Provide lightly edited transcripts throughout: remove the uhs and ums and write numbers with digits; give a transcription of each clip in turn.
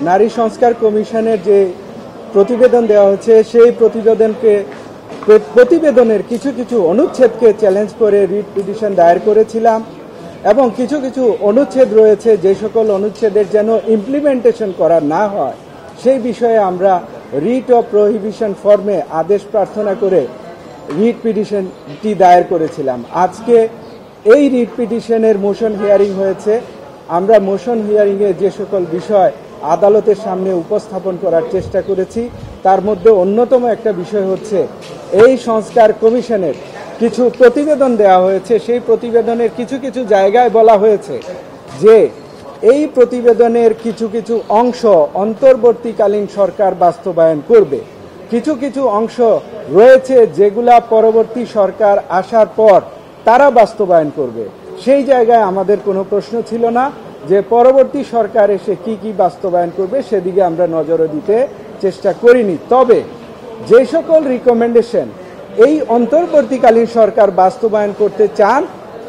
নারী সংস্কার কমিশনের যে প্রতিবেদন দেওয়া হচ্ছে সেই প্রতিবেদনের কিছু কিছু অনুচ্ছেদকে চ্যালেঞ্জ করে রিট পিটিশন দায়ের করেছিলাম এবং কিছু কিছু অনুচ্ছেদ রয়েছে যে সকল অনুচ্ছেদের যেন ইমপ্লিমেন্টেশন করা না হয় সেই বিষয়ে আমরা রিট অফ প্রহিবিশন ফর্মে আদেশ প্রার্থনা করে রিট পিটিশনটি দায়ের করেছিলাম। আজকে এই রিট পিটিশনের মোশন হিয়ারিং হয়েছে। আমরা মোশন হিয়ারিংয়ে যে সকল বিষয় আদালতের সামনে উপস্থাপন করার চেষ্টা করেছি তার মধ্যে অন্যতম একটা বিষয় হচ্ছে এই সংস্কার কমিশনের কিছু প্রতিবেদন দেওয়া হয়েছে। সেই প্রতিবেদনের কিছু কিছু জায়গায় বলা হয়েছে যে এই প্রতিবেদনের কিছু কিছু অংশ অন্তর্বর্তীকালীন সরকার বাস্তবায়ন করবে, কিছু কিছু অংশ রয়েছে যেগুলা পরবর্তী সরকার আসার পর তারা বাস্তবায়ন করবে। সেই জায়গায় আমাদের কোনো প্রশ্ন ছিল না যে পরবর্তী সরকার এসে কি কি বাস্তবায়ন করবে সেদিকে আমরা নজরও দিতে চেষ্টা করিনি। তবে যে সকল রিকমেন্ডেশন এই অন্তর্বর্তীকালীন সরকার বাস্তবায়ন করতে চান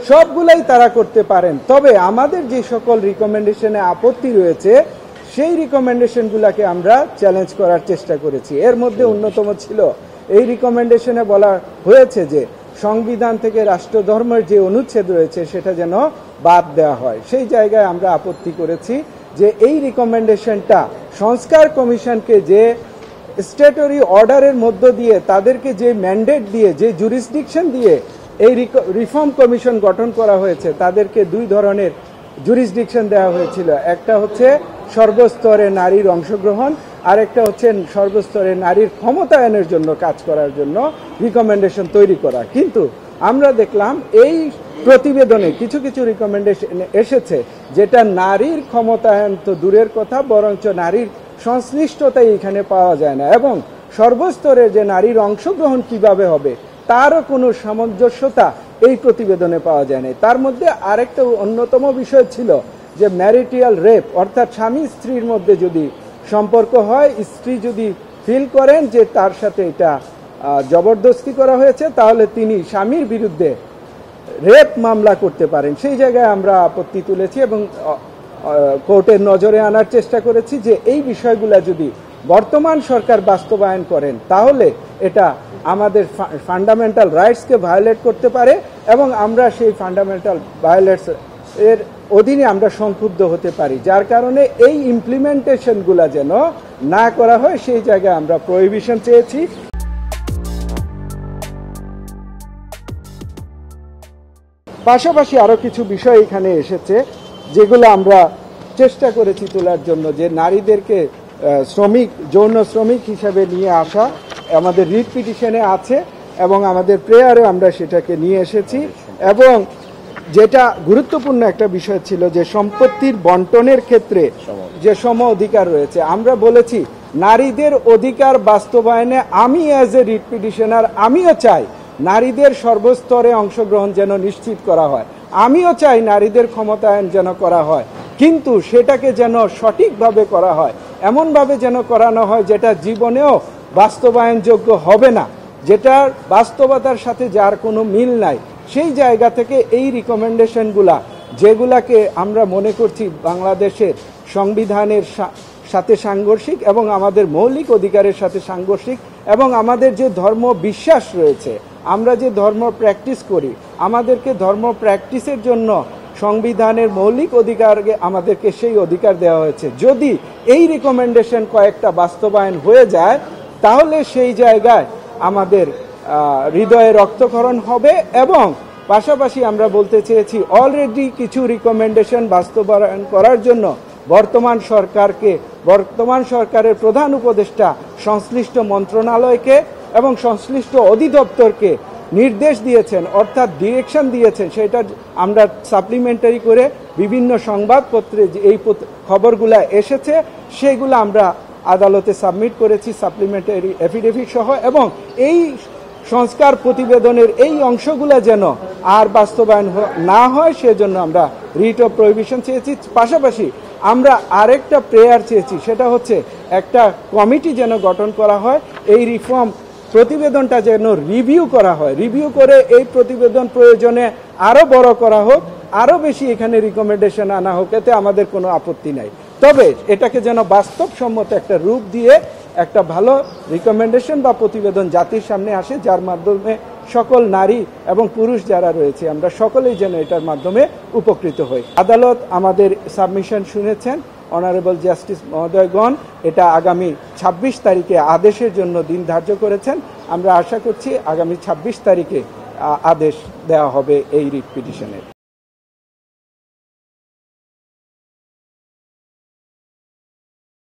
সবগুলাই তারা করতে পারেন। তবে আমাদের যে সকল রিকমেন্ডেশনে আপত্তি রয়েছে সেই রিকমেন্ডেশনগুলোকে আমরা চ্যালেঞ্জ করার চেষ্টা করেছি। এর মধ্যে অন্যতম ছিল এই রিকমেন্ডেশনে বলা হয়েছে যে সংবিধান থেকে রাষ্ট্রধর্মের যে অনুচ্ছেদ রয়েছে সেটা যেন বাদ দেওয়া হয়। সেই জায়গায় আমরা আপত্তি করেছি যে এই রিকমেন্ডেশনটা সংস্কার কমিশনকে যে স্ট্যাটুটরি অর্ডারের মধ্য দিয়ে তাদেরকে যে ম্যান্ডেট দিয়ে যে জুরিসডিকশন দিয়ে এই রিফর্ম কমিশন গঠন করা হয়েছে তাদেরকে দুই ধরনের জুরিসডিকশন দেওয়া হয়েছিল। একটা হচ্ছে সর্বস্তরে নারীর অংশগ্রহণ আর একটা হচ্ছে সর্বস্তরে নারীর ক্ষমতায়নের জন্য কাজ করার জন্য রিকমেন্ডেশন তৈরি করা। কিন্তু আমরা দেখলাম এই প্রতিবেদনে কিছু কিছু রিকমেন্ডেশন এসেছে যেটা নারীর ক্ষমতায়ন তো দূরের কথা, বরঞ্চ নারীর সংশ্লিষ্টতাই এখানে পাওয়া যায় না এবং সর্বস্তরে যে নারীর অংশগ্রহণ কিভাবে হবে তারও কোনো সামঞ্জস্যতা এই প্রতিবেদনে পাওয়া যায় না। তার মধ্যে আরেকটা অন্যতম বিষয় ছিল যে ম্যারিটাল রেপ, অর্থাৎ স্বামী স্ত্রীর মধ্যে যদি সম্পর্ক হয়, স্ত্রী যদি ফিল করেন যে তার সাথে এটা জবরদস্তি করা হয়েছে তাহলে তিনি স্বামীর বিরুদ্ধে রেপ মামলা করতে পারেন। সেই জায়গায় আমরা আপত্তি তুলেছি এবং কোর্টের নজরে আনার চেষ্টা করেছি যে এই বিষয়গুলো যদি বর্তমান সরকার বাস্তবায়ন করেন তাহলে এটা আমাদের ফান্ডামেন্টাল রাইটসকে ভায়োলেট করতে পারে এবং আমরা সেই ফান্ডামেন্টাল ভায়োলেটস এর অধীনে আমরা সংক্ষুব্ধ হতে পারি, যার কারণে এই ইমপ্লিমেন্টেশনগুলো যেন না করা হয় সেই জায়গায় আমরা প্রহিবিশন চেয়েছি। পাশাপাশি আরো কিছু বিষয় এখানে এসেছে যেগুলো আমরা চেষ্টা করেছি তোলার জন্য, যে নারীদেরকে শ্রমিক, যৌন শ্রমিক হিসাবে নিয়ে আসা আমাদের রিট পিটিশনে আছে এবং আমাদের প্রেয়ারে আমরা সেটাকে নিয়ে এসেছি। এবং যেটা গুরুত্বপূর্ণ একটা বিষয় ছিল যে সম্পত্তির বন্টনের ক্ষেত্রে যে সম অধিকার রয়েছে, আমরা বলেছি নারীদের অধিকার বাস্তবায়নে আমি অ্যাজ এ রিট পিটিশনার আমিও চাই নারীদের সর্বস্তরে অংশগ্রহণ যেন নিশ্চিত করা হয়, আমিও চাই নারীদের ক্ষমতায়ন যেন করা হয়, কিন্তু সেটাকে যেন সঠিকভাবে করা হয়, এমনভাবে যেন করানো হয় যেটা জীবনেও বাস্তবায়নযোগ্য হবে না, যেটার বাস্তবতার সাথে যার কোনো মিল নাই। সেই জায়গা থেকে এই রিকমেন্ডেশনগুলা যেগুলাকে আমরা মনে করছি বাংলাদেশের সংবিধানের সাথে সাংঘর্ষিক এবং আমাদের মৌলিক অধিকারের সাথে সাংঘর্ষিক এবং আমাদের যে ধর্ম বিশ্বাস রয়েছে, আমরা যে ধর্ম প্র্যাকটিস করি, আমাদেরকে ধর্ম প্র্যাকটিসের জন্য সংবিধানের মৌলিক অধিকারকে আমাদেরকে সেই অধিকার দেওয়া হয়েছে। যদি এই রিকমেন্ডেশন কয়েকটা বাস্তবায়ন হয়ে যায় তাহলে সেই জায়গায় আমাদের হৃদয়ে রক্তক্ষরণ হবে এবং পাশাপাশি আমরা বলতে চেয়েছি অলরেডি কিছু রিকমেন্ডেশন বাস্তবায়ন করার জন্য বর্তমান সরকারের প্রধান উপদেষ্টা সংশ্লিষ্ট মন্ত্রণালয়কে এবং সংশ্লিষ্ট অধিদপ্তরকে নির্দেশ দিয়েছেন, অর্থাৎ ডিরেকশন দিয়েছেন। সেটা আমরা সাপ্লিমেন্টারি করে বিভিন্ন সংবাদপত্রে এই খবরগুলা এসেছে সেগুলো আমরা আদালতে সাবমিট করেছি সাপ্লিমেন্টারি এফিডেভিট সহ, এবং এই সংস্কার প্রতিবেদনের এই অংশগুলো যেন আর বাস্তবায়ন না হয় সেজন্য আমরা রিট অফ প্রহিবিশন চেয়েছি। পাশাপাশি আমরা আরেকটা প্রেয়ার চেয়েছি, সেটা হচ্ছে একটা কমিটি যেন গঠন করা হয়, এই রিফর্ম প্রতিবেদনটা যেন রিভিউ করা হয়, রিভিউ করে এই প্রতিবেদন প্রয়োজনে আরো বড় করা হোক, আরো বেশি এখানে রিকমেন্ডেশন আনা হোক, এতে আমাদের কোনো আপত্তি নাই। তবে এটাকে যেন বাস্তবসম্মত একটা রূপ দিয়ে একটা ভালো রিকমেন্ডেশন বা প্রতিবেদন জাতির সামনে আসে, যার মাধ্যমে সকল নারী এবং পুরুষ যারা রয়েছে আমরা সকলেই যেন এটার মাধ্যমে উপকৃত হই। আদালত আমাদের সাবমিশন শুনেছেন, অনারেবল জাস্টিস মহোদয়গণ এটা আগামী 26 তারিখে আদেশের জন্য দিন ধার্য করেছেন। আমরা আশা করছি আগামী 26 তারিখে আদেশ দেওয়া হবে এই রিট পিটিশনের।